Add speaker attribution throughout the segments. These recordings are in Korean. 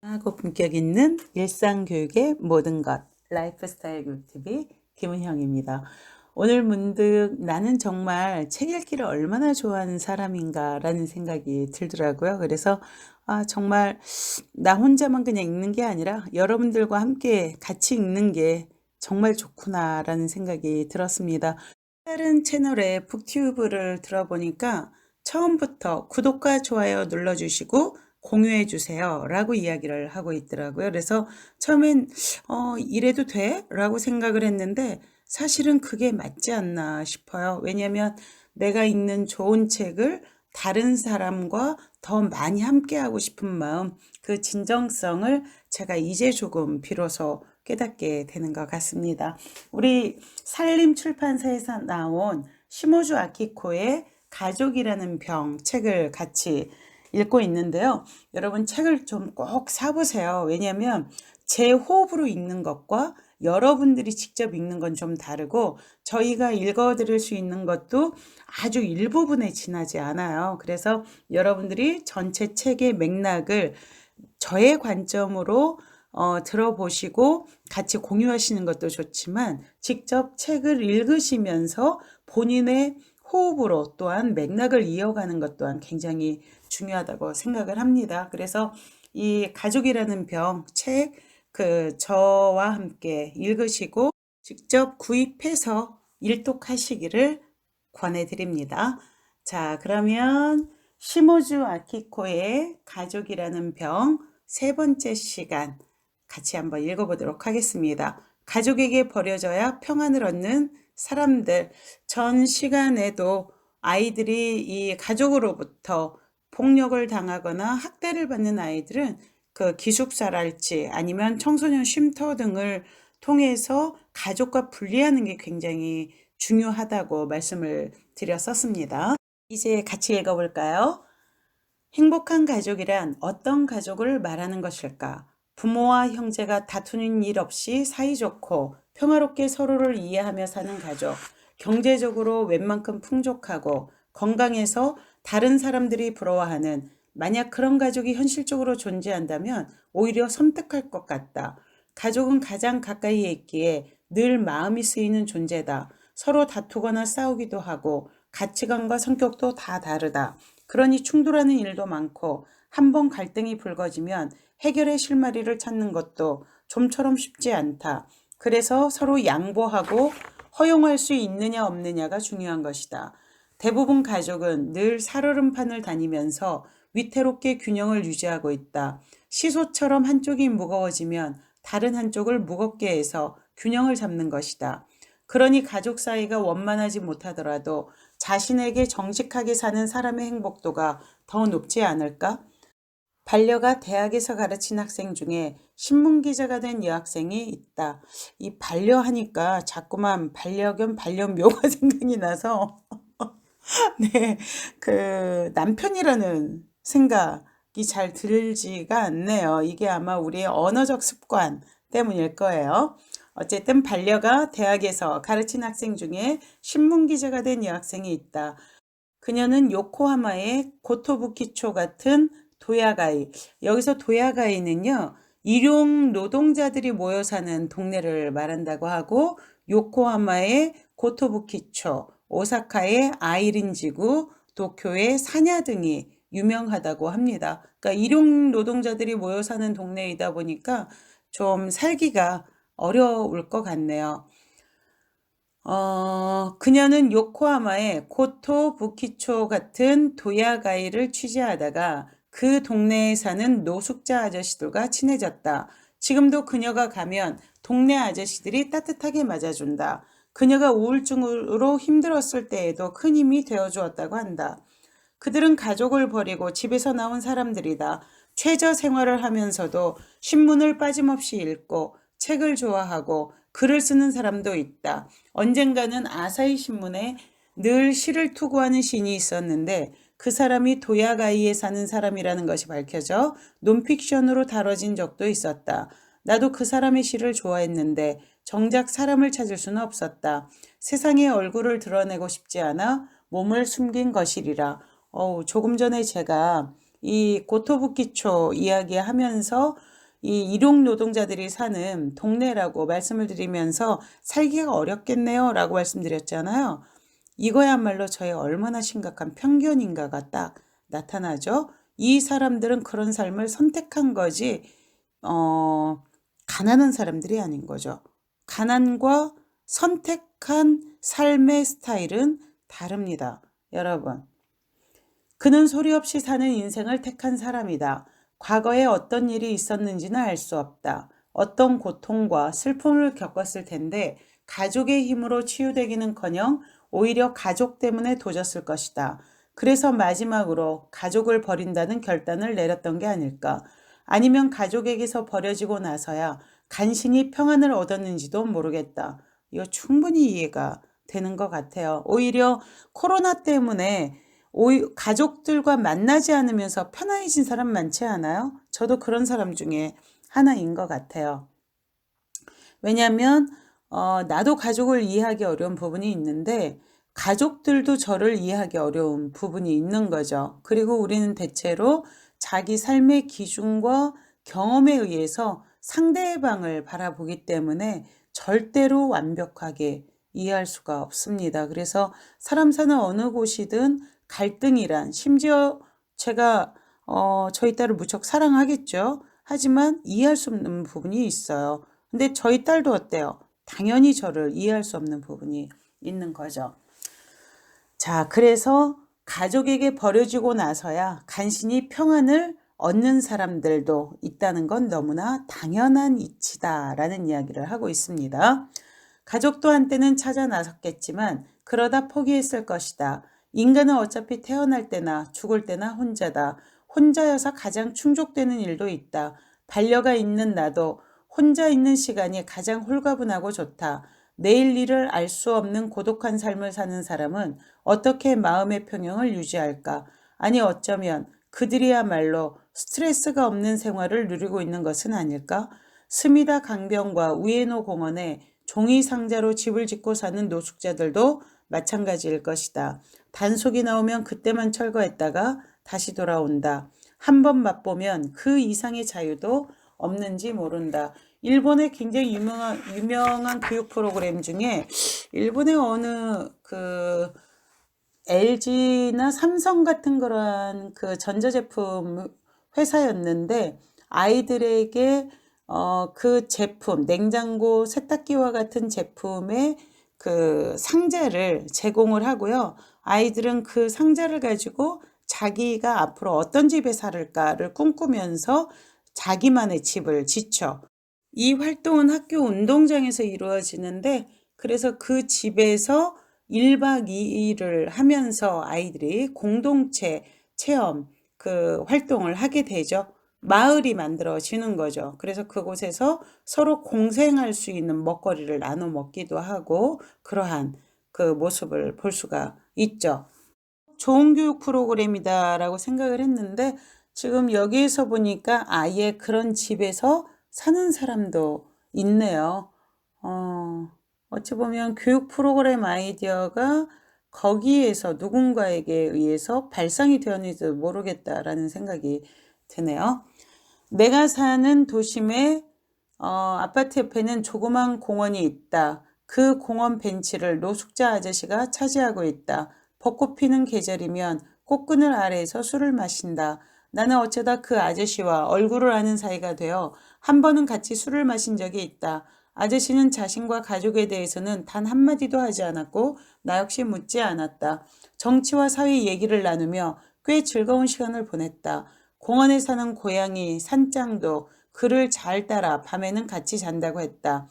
Speaker 1: 하고 품격 있는 일상교육의 모든 것 라이프스타일 교육TV 김은형입니다. 오늘 문득 나는 정말 책 읽기를 얼마나 좋아하는 사람인가 라는 생각이 들더라고요. 그래서 정말 나 혼자만 그냥 읽는 게 아니라 여러분들과 함께 같이 읽는 게 정말 좋구나 라는 생각이 들었습니다. 다른 채널의 북튜브를 들어보니까 처음부터 구독과 좋아요 눌러주시고 공유해 주세요 라고 이야기를 하고 있더라고요. 그래서 처음엔 이래도 돼? 라고 생각을 했는데 사실은 그게 맞지 않나 싶어요. 왜냐하면 내가 읽는 좋은 책을 다른 사람과 더 많이 함께 하고 싶은 마음, 그 진정성을 제가 이제 조금 비로소 깨닫게 되는 것 같습니다. 우리 산림출판사에서 나온 시모주 아키코의 가족이라는 병 책을 같이 읽고 있는데요. 여러분 책을 좀 꼭 사보세요. 왜냐하면 제 호흡으로 읽는 것과 여러분들이 직접 읽는 건 좀 다르고 저희가 읽어드릴 수 있는 것도 아주 일부분에 지나지 않아요. 그래서 여러분들이 전체 책의 맥락을 저의 관점으로 들어보시고 같이 공유하시는 것도 좋지만 직접 책을 읽으시면서 본인의 호흡으로 또한 맥락을 이어가는 것 또한 굉장히 중요하다고 생각을 합니다. 그래서 이 가족이라는 병 책 저와 함께 읽으시고 직접 구입해서 일독하시기를 권해드립니다. 자, 그러면 시모주 아키코의 가족이라는 병 세 번째 시간 같이 한번 읽어보도록 하겠습니다. 가족에게 버려져야 평안을 얻는 사람들. 전 시간에도 아이들이 이 가족으로부터 폭력을 당하거나 학대를 받는 아이들은 그 기숙사랄지 아니면 청소년 쉼터 등을 통해서 가족과 분리하는 게 굉장히 중요하다고 말씀을 드렸었습니다. 이제 같이 읽어볼까요? 행복한 가족이란 어떤 가족을 말하는 것일까? 부모와 형제가 다투는 일 없이 사이좋고 평화롭게 서로를 이해하며 사는 가족, 경제적으로 웬만큼 풍족하고 건강해서 다른 사람들이 부러워하는 만약 그런 가족이 현실적으로 존재한다면 오히려 섬뜩할 것 같다. 가족은 가장 가까이에 있기에 늘 마음이 쓰이는 존재다. 서로 다투거나 싸우기도 하고 가치관과 성격도 다 다르다. 그러니 충돌하는 일도 많고 한 번 갈등이 불거지면 해결의 실마리를 찾는 것도 좀처럼 쉽지 않다. 그래서 서로 양보하고 허용할 수 있느냐 없느냐가 중요한 것이다. 대부분 가족은 늘 살얼음판을 다니면서 위태롭게 균형을 유지하고 있다. 시소처럼 한쪽이 무거워지면 다른 한쪽을 무겁게 해서 균형을 잡는 것이다. 그러니 가족 사이가 원만하지 못하더라도 자신에게 정직하게 사는 사람의 행복도가 더 높지 않을까? 반려가 대학에서 가르친 학생 중에 신문기자가 된 여학생이 있다. 이 반려하니까 자꾸만 반려견 반려묘가 생각이 나서 네, 그 남편이라는 생각이 잘 들지가 않네요. 이게 아마 우리의 언어적 습관 때문일 거예요. 어쨌든 반려가 대학에서 가르친 학생 중에 신문기자가 된 여학생이 있다. 그녀는 요코하마의 고토부키초 같은 도야가이, 여기서 도야가이는요, 일용 노동자들이 모여 사는 동네를 말한다고 하고, 요코하마의 고토부키초, 오사카의 아이린지구, 도쿄의 사냐 등이 유명하다고 합니다. 그러니까 일용 노동자들이 모여 사는 동네이다 보니까 좀 살기가 어려울 것 같네요. 그녀는 요코하마의 고토부키초 같은 도야가이를 취재하다가 그 동네에 사는 노숙자 아저씨들과 친해졌다. 지금도 그녀가 가면 동네 아저씨들이 따뜻하게 맞아준다. 그녀가 우울증으로 힘들었을 때에도 큰 힘이 되어주었다고 한다. 그들은 가족을 버리고 집에서 나온 사람들이다. 최저 생활을 하면서도 신문을 빠짐없이 읽고 책을 좋아하고 글을 쓰는 사람도 있다. 언젠가는 아사히 신문에 늘 시를 투고하는 시인이 있었는데 그 사람이 도야가이에 사는 사람이라는 것이 밝혀져 논픽션으로 다뤄진 적도 있었다. 나도 그 사람의 시를 좋아했는데 정작 사람을 찾을 수는 없었다. 세상에 얼굴을 드러내고 싶지 않아 몸을 숨긴 것이리라. 조금 전에 제가 이 고토부키초 이야기하면서 이 일용 노동자들이 사는 동네라고 말씀을 드리면서 살기가 어렵겠네요 라고 말씀드렸잖아요. 이거야말로 저의 얼마나 심각한 편견인가가 딱 나타나죠. 이 사람들은 그런 삶을 선택한 거지 가난한 사람들이 아닌 거죠. 가난과 선택한 삶의 스타일은 다릅니다. 여러분. 그는 소리 없이 사는 인생을 택한 사람이다. 과거에 어떤 일이 있었는지는 알 수 없다. 어떤 고통과 슬픔을 겪었을 텐데 가족의 힘으로 치유되기는커녕 오히려 가족 때문에 도졌을 것이다. 그래서 마지막으로 가족을 버린다는 결단을 내렸던 게 아닐까. 아니면 가족에게서 버려지고 나서야 간신히 평안을 얻었는지도 모르겠다. 이거 충분히 이해가 되는 것 같아요. 오히려 코로나 때문에 가족들과 만나지 않으면서 편안해진 사람 많지 않아요? 저도 그런 사람 중에 하나인 것 같아요. 왜냐하면 나도 가족을 이해하기 어려운 부분이 있는데 가족들도 저를 이해하기 어려운 부분이 있는 거죠. 그리고 우리는 대체로 자기 삶의 기준과 경험에 의해서 상대방을 바라보기 때문에 절대로 완벽하게 이해할 수가 없습니다. 그래서 사람 사는 어느 곳이든 갈등이란, 심지어 제가 저희 딸을 무척 사랑하겠죠. 하지만 이해할 수 없는 부분이 있어요. 근데 저희 딸도 어때요? 당연히 저를 이해할 수 없는 부분이 있는 거죠. 자, 그래서 가족에게 버려지고 나서야 간신히 평안을 얻는 사람들도 있다는 건 너무나 당연한 이치다라는 이야기를 하고 있습니다. 가족도 한때는 찾아 나섰겠지만 그러다 포기했을 것이다. 인간은 어차피 태어날 때나 죽을 때나 혼자다. 혼자여서 가장 충족되는 일도 있다. 반려가 있는 나도 혼자 있는 시간이 가장 홀가분하고 좋다. 내일 일을 알 수 없는 고독한 삶을 사는 사람은 어떻게 마음의 평형을 유지할까? 아니 어쩌면 그들이야말로 스트레스가 없는 생활을 누리고 있는 것은 아닐까? 스미다 강변과 우에노 공원에 종이 상자로 집을 짓고 사는 노숙자들도 마찬가지일 것이다. 단속이 나오면 그때만 철거했다가 다시 돌아온다. 한 번 맛보면 그 이상의 자유도 없는지 모른다. 일본의 굉장히 유명한 교육 프로그램 중에 일본의 어느 LG나 삼성 같은 그런 그 전자제품 회사였는데 아이들에게 그 제품, 냉장고, 세탁기와 같은 제품의 그 상자를 제공을 하고요. 아이들은 그 상자를 가지고 자기가 앞으로 어떤 집에 살을까를 꿈꾸면서 자기만의 집을 지쳐. 이 활동은 학교 운동장에서 이루어지는데 그래서 그 집에서 1박 2일을 하면서 아이들이 공동체 체험 그 활동을 하게 되죠. 마을이 만들어지는 거죠. 그래서 그곳에서 서로 공생할 수 있는 먹거리를 나눠 먹기도 하고 그러한 그 모습을 볼 수가 있죠. 좋은 교육 프로그램이다라고 생각을 했는데 지금 여기에서 보니까 아예 그런 집에서 사는 사람도 있네요. 어찌 보면 교육 프로그램 아이디어가 거기에서 누군가에게 의해서 발상이 되었는지도 모르겠다라는 생각이 드네요. 내가 사는 도심에 아파트 옆에는 조그만 공원이 있다. 그 공원 벤치를 노숙자 아저씨가 차지하고 있다. 벚꽃 피는 계절이면 꽃그늘 아래에서 술을 마신다. 나는 어쩌다 그 아저씨와 얼굴을 아는 사이가 되어 한 번은 같이 술을 마신 적이 있다. 아저씨는 자신과 가족에 대해서는 단 한마디도 하지 않았고 나 역시 묻지 않았다. 정치와 사회 얘기를 나누며 꽤 즐거운 시간을 보냈다. 공원에 사는 고양이 산짱도 그를 잘 따라 밤에는 같이 잔다고 했다.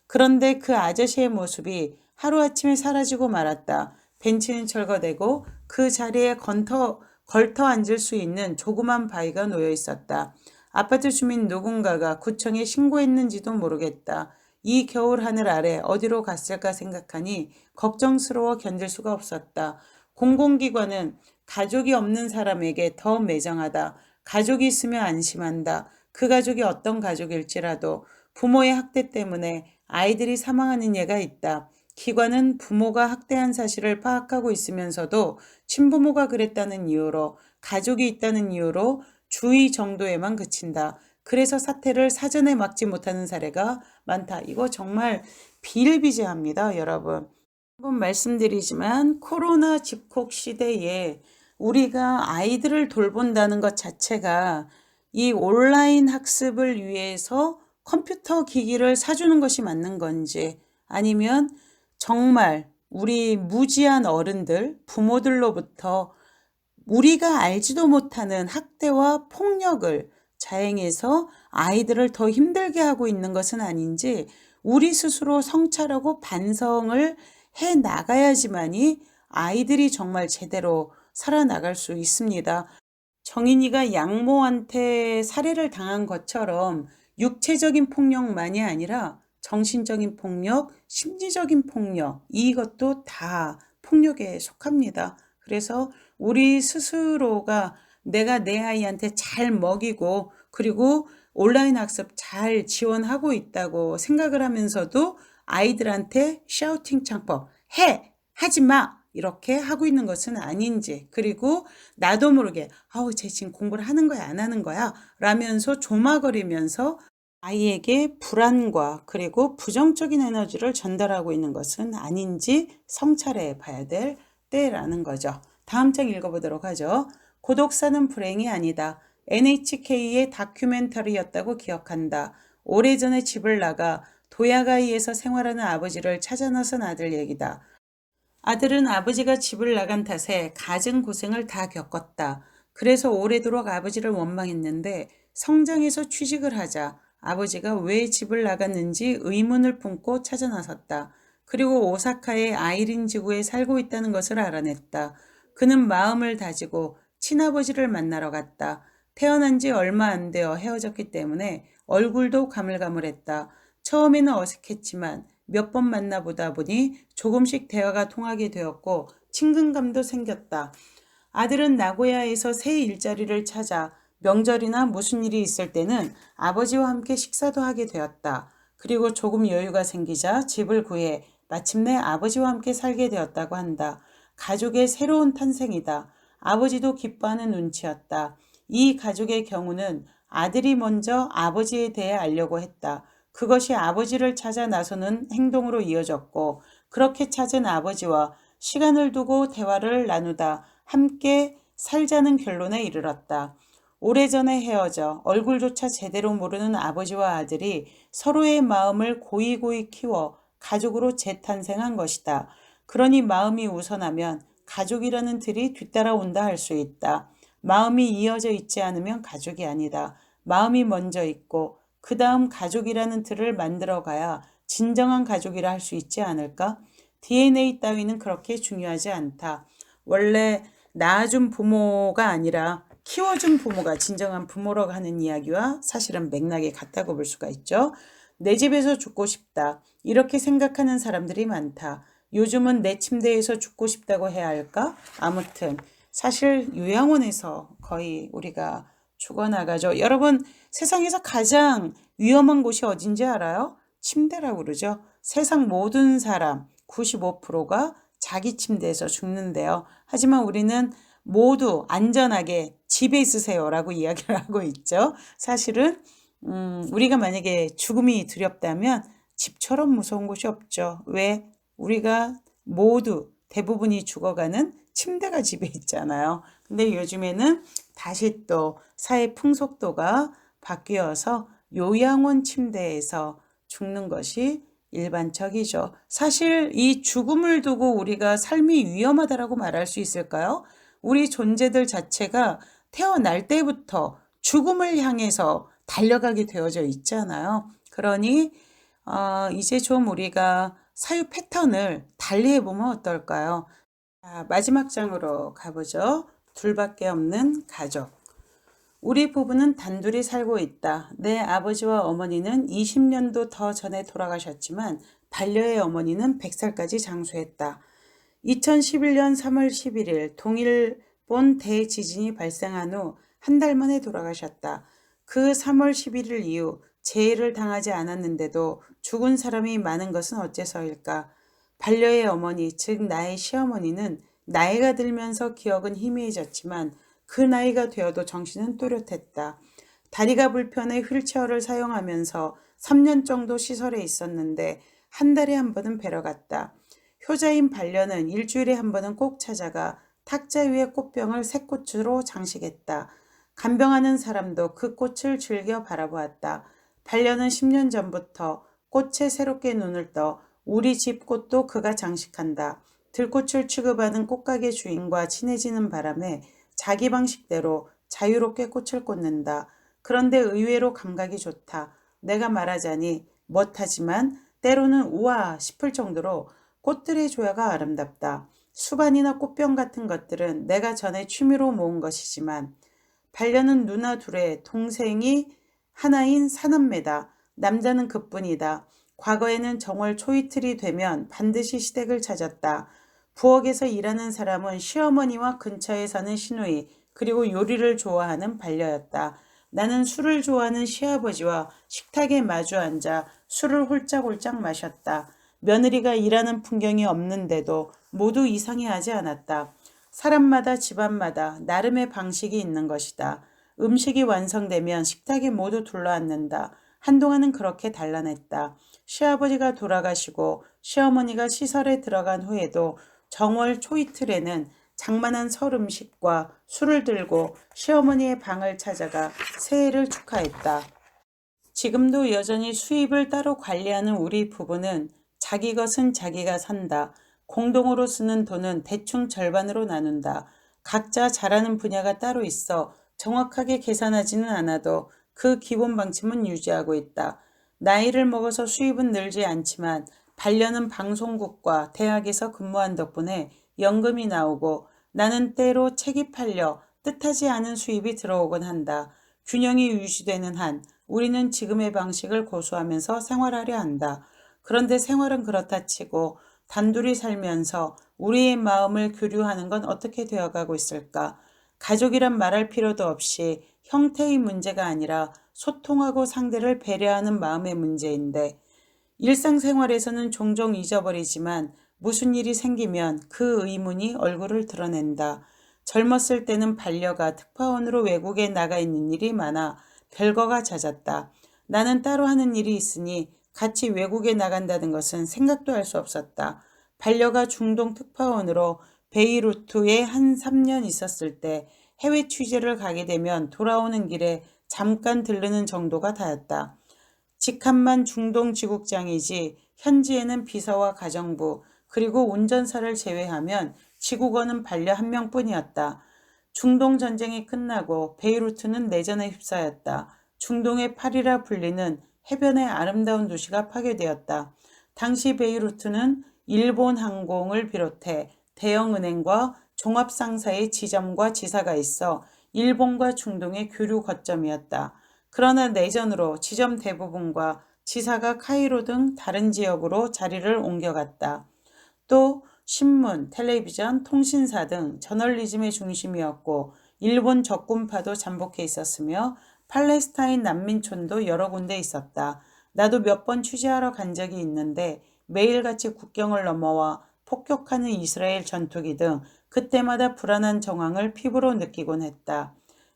Speaker 1: 그런데 그 아저씨의 모습이 하루아침에 사라지고 말았다. 벤치는 철거되고 그 자리에 걸터 앉을 수 있는 조그만 바위가 놓여 있었다. 아파트 주민 누군가가 구청에 신고했는지도 모르겠다. 이 겨울 하늘 아래 어디로 갔을까 생각하니 걱정스러워 견딜 수가 없었다. 공공기관은 가족이 없는 사람에게 더 매정하다. 가족이 있으면 안심한다. 그 가족이 어떤 가족일지라도 부모의 학대 때문에 아이들이 사망하는 예가 있다. 기관은 부모가 학대한 사실을 파악하고 있으면서도 친부모가 그랬다는 이유로 가족이 있다는 이유로 주의 정도에만 그친다. 그래서 사태를 사전에 막지 못하는 사례가 많다. 이거 정말 비일비재합니다, 여러분. 한번 말씀드리지만 코로나 집콕 시대에 우리가 아이들을 돌본다는 것 자체가 이 온라인 학습을 위해서 컴퓨터 기기를 사주는 것이 맞는 건지, 아니면 정말 우리 무지한 어른들, 부모들로부터 우리가 알지도 못하는 학대와 폭력을 자행해서 아이들을 더 힘들게 하고 있는 것은 아닌지, 우리 스스로 성찰하고 반성을 해 나가야지만이 아이들이 정말 제대로 살아나갈 수 있습니다. 정인이가 양모한테 살해를 당한 것처럼 육체적인 폭력만이 아니라 정신적인 폭력, 심리적인 폭력, 이것도 다 폭력에 속합니다. 그래서 우리 스스로가 내가 내 아이한테 잘 먹이고 그리고 온라인 학습 잘 지원하고 있다고 생각을 하면서도 아이들한테 샤우팅 창법, 하지 마! 이렇게 하고 있는 것은 아닌지, 그리고 나도 모르게 쟤 지금 공부를 하는 거야 안 하는 거야 라면서 조마거리면서 아이에게 불안과 그리고 부정적인 에너지를 전달하고 있는 것은 아닌지 성찰해 봐야 될 때라는 거죠. 다음 장 읽어보도록 하죠. 고독사는 불행이 아니다. NHK의 다큐멘터리였다고 기억한다. 오래전에 집을 나가 도야가이에서 생활하는 아버지를 찾아 나선 아들 얘기다. 아들은 아버지가 집을 나간 탓에 갖은 고생을 다 겪었다. 그래서 오래도록 아버지를 원망했는데 성장해서 취직을 하자 아버지가 왜 집을 나갔는지 의문을 품고 찾아 나섰다. 그리고 오사카의 아이린 지구에 살고 있다는 것을 알아냈다. 그는 마음을 다지고 친아버지를 만나러 갔다. 태어난 지 얼마 안 되어 헤어졌기 때문에 얼굴도 가물가물했다. 처음에는 어색했지만 몇 번 만나보다 보니 조금씩 대화가 통하게 되었고 친근감도 생겼다. 아들은 나고야에서 새 일자리를 찾아 명절이나 무슨 일이 있을 때는 아버지와 함께 식사도 하게 되었다. 그리고 조금 여유가 생기자 집을 구해 마침내 아버지와 함께 살게 되었다고 한다. 가족의 새로운 탄생이다. 아버지도 기뻐하는 눈치였다. 이 가족의 경우는 아들이 먼저 아버지에 대해 알려고 했다. 그것이 아버지를 찾아 나서는 행동으로 이어졌고, 그렇게 찾은 아버지와 시간을 두고 대화를 나누다 함께 살자는 결론에 이르렀다. 오래전에 헤어져 얼굴조차 제대로 모르는 아버지와 아들이 서로의 마음을 고이고이 키워 가족으로 재탄생한 것이다. 그러니 마음이 우선하면 가족이라는 틀이 뒤따라온다 할 수 있다. 마음이 이어져 있지 않으면 가족이 아니다. 마음이 먼저 있고 그 다음 가족이라는 틀을 만들어 가야 진정한 가족이라 할 수 있지 않을까? DNA 따위는 그렇게 중요하지 않다. 원래 낳아준 부모가 아니라 키워준 부모가 진정한 부모라고 하는 이야기와 사실은 맥락이 같다고 볼 수가 있죠. 내 집에서 죽고 싶다. 이렇게 생각하는 사람들이 많다. 요즘은 내 침대에서 죽고 싶다고 해야 할까? 아무튼 사실 요양원에서 거의 우리가 죽어나가죠. 여러분, 세상에서 가장 위험한 곳이 어딘지 알아요? 침대라고 그러죠. 세상 모든 사람 95%가 자기 침대에서 죽는데요. 하지만 우리는 모두 안전하게 집에 있으세요 라고 이야기를 하고 있죠. 사실은 우리가 만약에 죽음이 두렵다면 집처럼 무서운 곳이 없죠. 왜? 우리가 모두 대부분이 죽어가는 침대가 집에 있잖아요. 근데 요즘에는 다시 또 사회 풍속도가 바뀌어서 요양원 침대에서 죽는 것이 일반적이죠. 사실 이 죽음을 두고 우리가 삶이 위험하다라고 말할 수 있을까요? 우리 존재들 자체가 태어날 때부터 죽음을 향해서 달려가게 되어져 있잖아요. 그러니 이제 좀 우리가 사유 패턴을 달리 해보면 어떨까요? 자, 마지막 장으로 가보죠. 둘밖에 없는 가족. 우리 부부는 단둘이 살고 있다. 내 아버지와 어머니는 20년도 더 전에 돌아가셨지만 반려의 어머니는 100살까지 장수했다. 2011년 3월 11일 동일본 대지진이 발생한 후 한 달 만에 돌아가셨다. 그 3월 11일 이후 재해를 당하지 않았는데도 죽은 사람이 많은 것은 어째서일까? 반려의 어머니, 즉 나의 시어머니는 나이가 들면서 기억은 희미해졌지만 그 나이가 되어도 정신은 또렷했다. 다리가 불편해 휠체어를 사용하면서 3년 정도 시설에 있었는데 한 달에 한 번은 뵈러 갔다. 효자인 반려는 일주일에 한 번은 꼭 찾아가 탁자 위에 꽃병을 새 꽃으로 장식했다. 간병하는 사람도 그 꽃을 즐겨 바라보았다. 반려는 10년 전부터 꽃에 새롭게 눈을 떠 우리 집 꽃도 그가 장식한다. 들꽃을 취급하는 꽃가게 주인과 친해지는 바람에 자기 방식대로 자유롭게 꽃을 꽂는다. 그런데 의외로 감각이 좋다. 내가 말하자니 못하지만 때로는 우와 싶을 정도로 꽃들의 조화가 아름답다. 수반이나 꽃병 같은 것들은 내가 전에 취미로 모은 것이지만 반려는 누나 둘의 동생이 하나인 사남매다. 남자는 그뿐이다. 과거에는 정월 초이틀이 되면 반드시 시댁을 찾았다. 부엌에서 일하는 사람은 시어머니와 근처에 사는 시누이, 그리고 요리를 좋아하는 반려였다. 나는 술을 좋아하는 시아버지와 식탁에 마주 앉아 술을 홀짝홀짝 마셨다. 며느리가 일하는 풍경이 없는데도 모두 이상해하지 않았다. 사람마다 집안마다 나름의 방식이 있는 것이다. 음식이 완성되면 식탁에 모두 둘러앉는다. 한동안은 그렇게 단란했다. 시아버지가 돌아가시고 시어머니가 시설에 들어간 후에도 정월 초이틀에는 장만한 설 음식과 술을 들고 시어머니의 방을 찾아가 새해를 축하했다. 지금도 여전히 수입을 따로 관리하는 우리 부부는 자기 것은 자기가 산다. 공동으로 쓰는 돈은 대충 절반으로 나눈다. 각자 잘하는 분야가 따로 있어 정확하게 계산하지는 않아도 그 기본 방침은 유지하고 있다. 나이를 먹어서 수입은 늘지 않지만 반려는 방송국과 대학에서 근무한 덕분에 연금이 나오고 나는 때로 책이 팔려 뜻하지 않은 수입이 들어오곤 한다. 균형이 유지되는 한 우리는 지금의 방식을 고수하면서 생활하려 한다. 그런데 생활은 그렇다 치고 단둘이 살면서 우리의 마음을 교류하는 건 어떻게 되어가고 있을까? 가족이란 말할 필요도 없이 형태의 문제가 아니라 소통하고 상대를 배려하는 마음의 문제인데 일상생활에서는 종종 잊어버리지만 무슨 일이 생기면 그 의문이 얼굴을 드러낸다. 젊었을 때는 반려가 특파원으로 외국에 나가 있는 일이 많아 별거가 잦았다. 나는 따로 하는 일이 있으니 같이 외국에 나간다는 것은 생각도 할 수 없었다. 반려가 중동 특파원으로 베이루트에 한 3년 있었을 때 해외 취재를 가게 되면 돌아오는 길에 잠깐 들르는 정도가 다였다. 직함만 중동지국장이지 현지에는 비서와 가정부 그리고 운전사를 제외하면 지국원은 반려 한 명뿐이었다. 중동 전쟁이 끝나고 베이루트는 내전에 휩싸였다. 중동의 파리라 불리는 해변의 아름다운 도시가 파괴되었다. 당시 베이루트는 일본 항공을 비롯해 대형 은행과 종합상사의 지점과 지사가 있어 일본과 중동의 교류 거점이었다. 그러나 내전으로 지점 대부분과 지사가 카이로 등 다른 지역으로 자리를 옮겨갔다. 또 신문, 텔레비전, 통신사 등 저널리즘의 중심이었고 일본 적군파도 잠복해 있었으며 팔레스타인 난민촌도 여러 군데 있었다. 나도 몇 번 취재하러 간 적이 있는데 매일같이 국경을 넘어와 폭격하는 이스라엘 전투기 등 그때마다 불안한 정황을 피부로 느끼곤 했다.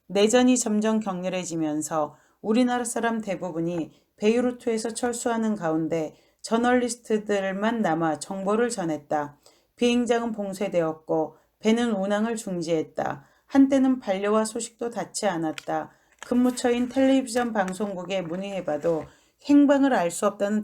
Speaker 1: 내전이 점점 격렬해지면서 우리나라 사람 대부분이 베이루트에서 철수하는 가운데 저널리스트들만 남아 정보를 전했다. 비행장은 봉쇄되었고 배는 운항을 중지했다. 한때는 반려와 소식도 닿지 않았다. 근무처인 텔레비전 방송국에 문의해봐도 행방을 알 수 없다는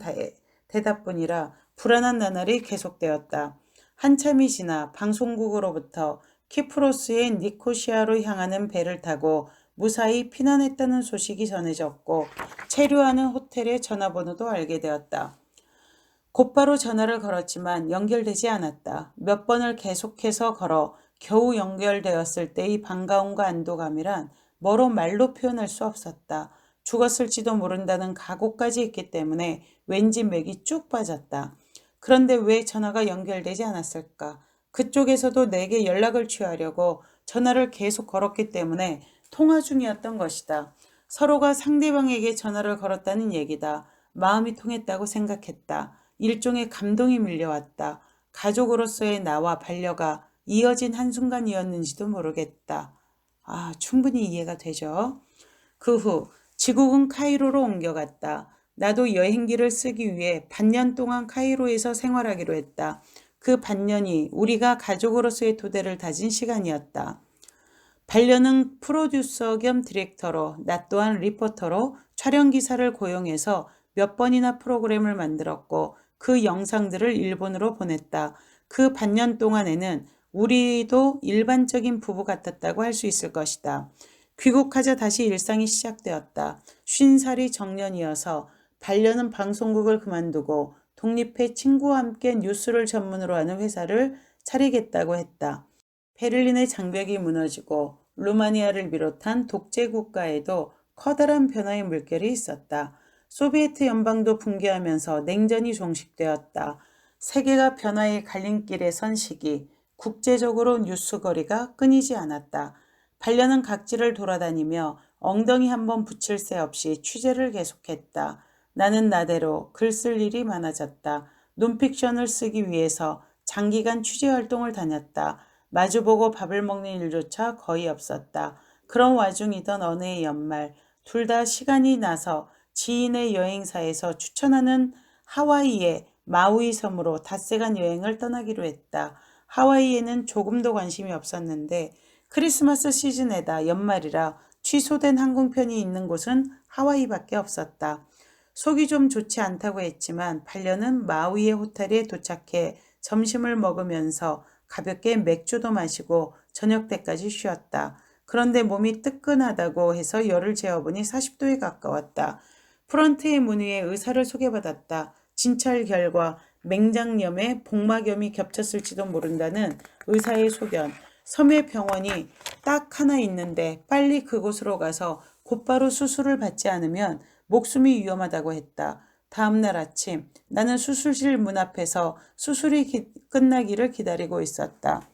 Speaker 1: 대답뿐이라 불안한 나날이 계속되었다. 한참이 지나 방송국으로부터 키프로스의 니코시아로 향하는 배를 타고 무사히 피난했다는 소식이 전해졌고 체류하는 호텔의 전화번호도 알게 되었다. 곧바로 전화를 걸었지만 연결되지 않았다. 몇 번을 계속해서 걸어 겨우 연결되었을 때의 반가움과 안도감이란 뭐로 말로 표현할 수 없었다. 죽었을지도 모른다는 각오까지 있기 때문에 왠지 맥이 쭉 빠졌다. 그런데 왜 전화가 연결되지 않았을까? 그쪽에서도 내게 연락을 취하려고 전화를 계속 걸었기 때문에 통화 중이었던 것이다. 서로가 상대방에게 전화를 걸었다는 얘기다. 마음이 통했다고 생각했다. 일종의 감동이 밀려왔다. 가족으로서의 나와 반려가 이어진 한순간이었는지도 모르겠다. 충분히 이해가 되죠. 그 후 지국은 카이로로 옮겨갔다. 나도 여행기를 쓰기 위해 반년 동안 카이로에서 생활하기로 했다. 그 반년이 우리가 가족으로서의 토대를 다진 시간이었다. 반년은 프로듀서 겸 디렉터로, 나 또한 리포터로 촬영 기사를 고용해서 몇 번이나 프로그램을 만들었고 그 영상들을 일본으로 보냈다. 그 반년 동안에는 우리도 일반적인 부부 같았다고 할 수 있을 것이다. 귀국하자 다시 일상이 시작되었다. 50살이 정년이어서 반년은 방송국을 그만두고 독립해 친구와 함께 뉴스를 전문으로 하는 회사를 차리겠다고 했다. 베를린의 장벽이 무너지고 루마니아를 비롯한 독재 국가에도 커다란 변화의 물결이 있었다. 소비에트 연방도 붕괴하면서 냉전이 종식되었다. 세계가 변화의 갈림길에 선 시기, 국제적으로 뉴스거리가 끊이지 않았다. 반려는 각지를 돌아다니며 엉덩이 한번 붙일 새 없이 취재를 계속했다. 나는 나대로 글 쓸 일이 많아졌다. 논픽션을 쓰기 위해서 장기간 취재 활동을 다녔다. 마주보고 밥을 먹는 일조차 거의 없었다. 그런 와중이던 어느 해 연말, 둘 다 시간이 나서 지인의 여행사에서 추천하는 하와이의 마우이 섬으로 닷새간 여행을 떠나기로 했다. 하와이에는 조금도 관심이 없었는데 크리스마스 시즌에다 연말이라 취소된 항공편이 있는 곳은 하와이밖에 없었다. 속이 좀 좋지 않다고 했지만 반려는 마우이의 호텔에 도착해 점심을 먹으면서 가볍게 맥주도 마시고 저녁 때까지 쉬었다. 그런데 몸이 뜨끈하다고 해서 열을 재어보니 40도에 가까웠다. 프런트의 문 위에 의사를 소개받았다. 진찰 결과 맹장염에 복막염이 겹쳤을지도 모른다는 의사의 소견. 섬의 병원이 딱 하나 있는데 빨리 그곳으로 가서 곧바로 수술을 받지 않으면 목숨이 위험하다고 했다. 다음날 아침 나는 수술실 문 앞에서 수술이 끝나기를 기다리고 있었다.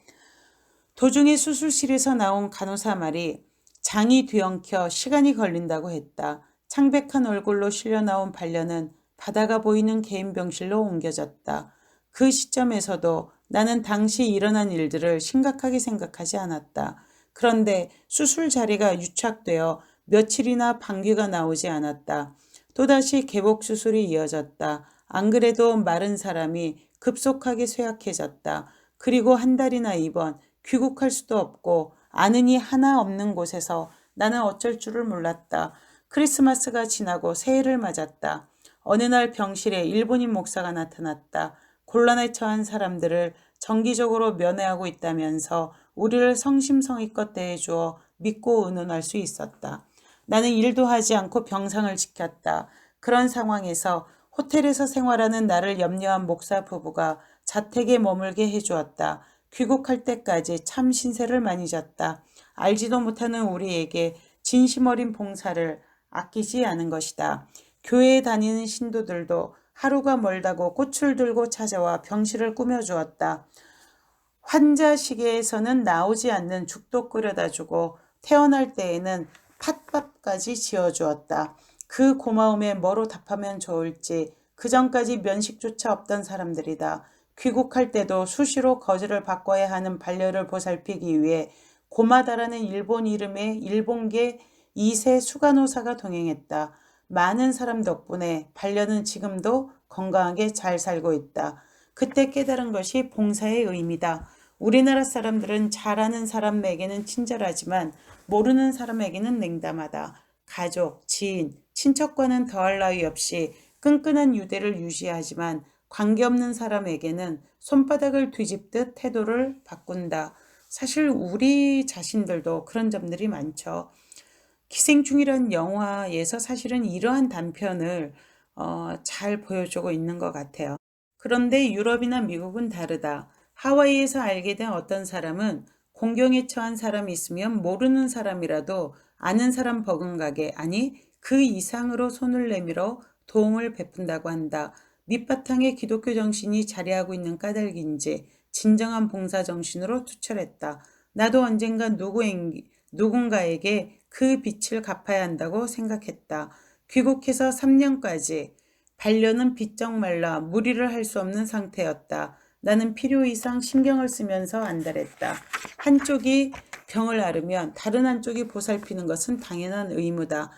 Speaker 1: 도중에 수술실에서 나온 간호사 말이 장이 뒤엉켜 시간이 걸린다고 했다. 창백한 얼굴로 실려 나온 반려는 바다가 보이는 개인 병실로 옮겨졌다. 그 시점에서도 나는 당시 일어난 일들을 심각하게 생각하지 않았다. 그런데 수술 자리가 유착되어 며칠이나 방귀가 나오지 않았다. 또다시 개복 수술이 이어졌다. 안 그래도 마른 사람이 급속하게 쇠약해졌다. 그리고 한 달이나 입원, 귀국할 수도 없고 아는 이 하나 없는 곳에서 나는 어쩔 줄을 몰랐다. 크리스마스가 지나고 새해를 맞았다. 어느 날 병실에 일본인 목사가 나타났다. 곤란에 처한 사람들을 정기적으로 면회하고 있다면서 우리를 성심성의껏 대해주어 믿고 의논할 수 있었다. 나는 일도 하지 않고 병상을 지켰다. 그런 상황에서 호텔에서 생활하는 나를 염려한 목사 부부가 자택에 머물게 해주었다. 귀국할 때까지 참 신세를 많이 졌다. 알지도 못하는 우리에게 진심 어린 봉사를 아끼지 않은 것이다. 교회에 다니는 신도들도 하루가 멀다고 꽃을 들고 찾아와 병실을 꾸며주었다. 환자 시계에서는 나오지 않는 죽도 끓여다 주고 태어날 때에는 팥밥까지 지어주었다. 그 고마움에 뭐로 답하면 좋을지 그전까지 면식조차 없던 사람들이다. 귀국할 때도 수시로 거지를 바꿔야 하는 반려를 보살피기 위해 고마다라는 일본 이름의 일본계 2세 수간호사가 동행했다. 많은 사람 덕분에 반려는 지금도 건강하게 잘 살고 있다. 그때 깨달은 것이 봉사의 의미다. 우리나라 사람들은 잘 아는 사람에게는 친절하지만 모르는 사람에게는 냉담하다. 가족, 지인, 친척과는 더할 나위 없이 끈끈한 유대를 유지하지만 관계없는 사람에게는 손바닥을 뒤집듯 태도를 바꾼다. 사실 우리 자신들도 그런 점들이 많죠. 기생충이란 영화에서 사실은 이러한 단편을 잘 보여주고 있는 것 같아요. 그런데 유럽이나 미국은 다르다. 하와이에서 알게 된 어떤 사람은 공경에 처한 사람이 있으면 모르는 사람이라도 아는 사람 버금가게, 아니 그 이상으로 손을 내밀어 도움을 베푼다고 한다. 밑바탕에 기독교 정신이 자리하고 있는 까닭인지 진정한 봉사 정신으로 투철했다. 나도 언젠가 누군가에게 그 빚을 갚아야 한다고 생각했다. 귀국해서 3년까지 반려는 빚쩍 말라 무리를 할 수 없는 상태였다. 나는 필요 이상 신경을 쓰면서 안달했다. 한쪽이 병을 앓으면 다른 한쪽이 보살피는 것은 당연한 의무다.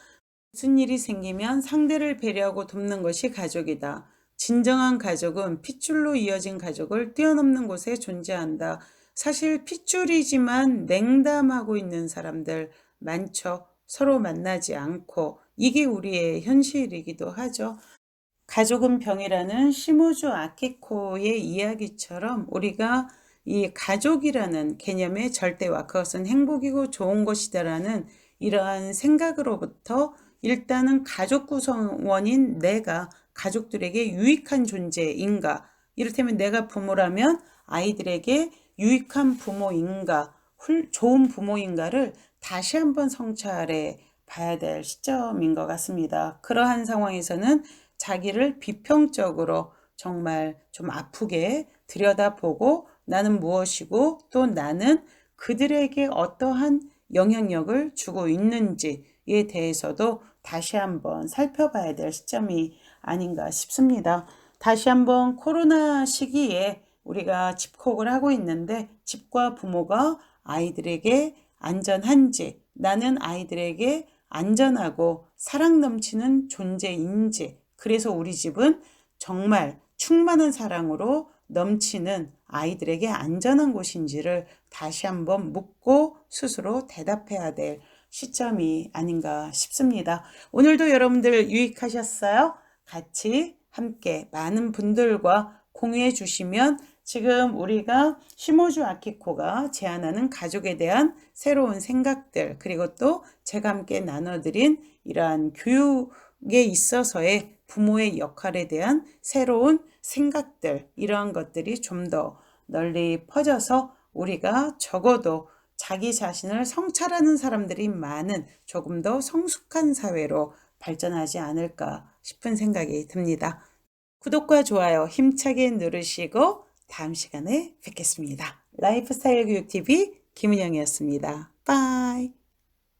Speaker 1: 무슨 일이 생기면 상대를 배려하고 돕는 것이 가족이다. 진정한 가족은 핏줄로 이어진 가족을 뛰어넘는 곳에 존재한다. 사실 핏줄이지만 냉담하고 있는 사람들 많죠. 서로 만나지 않고. 이게 우리의 현실이기도 하죠. 가족은 병이라는 시모주 아키코의 이야기처럼 우리가 이 가족이라는 개념의 절대와 그것은 행복이고 좋은 것이다라는 이러한 생각으로부터 일단은 가족 구성원인 내가 가족들에게 유익한 존재인가, 이를테면 내가 부모라면 아이들에게 유익한 부모인가, 좋은 부모인가를 다시 한번 성찰해 봐야 될 시점인 것 같습니다. 그러한 상황에서는 자기를 비평적으로 정말 좀 아프게 들여다보고 나는 무엇이고 또 나는 그들에게 어떠한 영향력을 주고 있는지에 대해서도 다시 한번 살펴봐야 될 시점이 아닌가 싶습니다. 다시 한번 코로나 시기에 우리가 집콕을 하고 있는데 집과 부모가 아이들에게 안전한지, 나는 아이들에게 안전하고 사랑 넘치는 존재인지, 그래서 우리 집은 정말 충만한 사랑으로 넘치는 아이들에게 안전한 곳인지를 다시 한번 묻고 스스로 대답해야 될 시점이 아닌가 싶습니다. 오늘도 여러분들 유익하셨어요? 같이 함께 많은 분들과 공유해 주시면 지금 우리가 시모주 아키코가 제안하는 가족에 대한 새로운 생각들, 그리고 또 제가 함께 나눠드린 이러한 교육에 있어서의 부모의 역할에 대한 새로운 생각들, 이러한 것들이 좀 더 널리 퍼져서 우리가 적어도 자기 자신을 성찰하는 사람들이 많은 조금 더 성숙한 사회로 발전하지 않을까 싶은 생각이 듭니다. 구독과 좋아요 힘차게 누르시고 다음 시간에 뵙겠습니다. 라이프스타일 교육TV 김은영이었습니다. 빠이.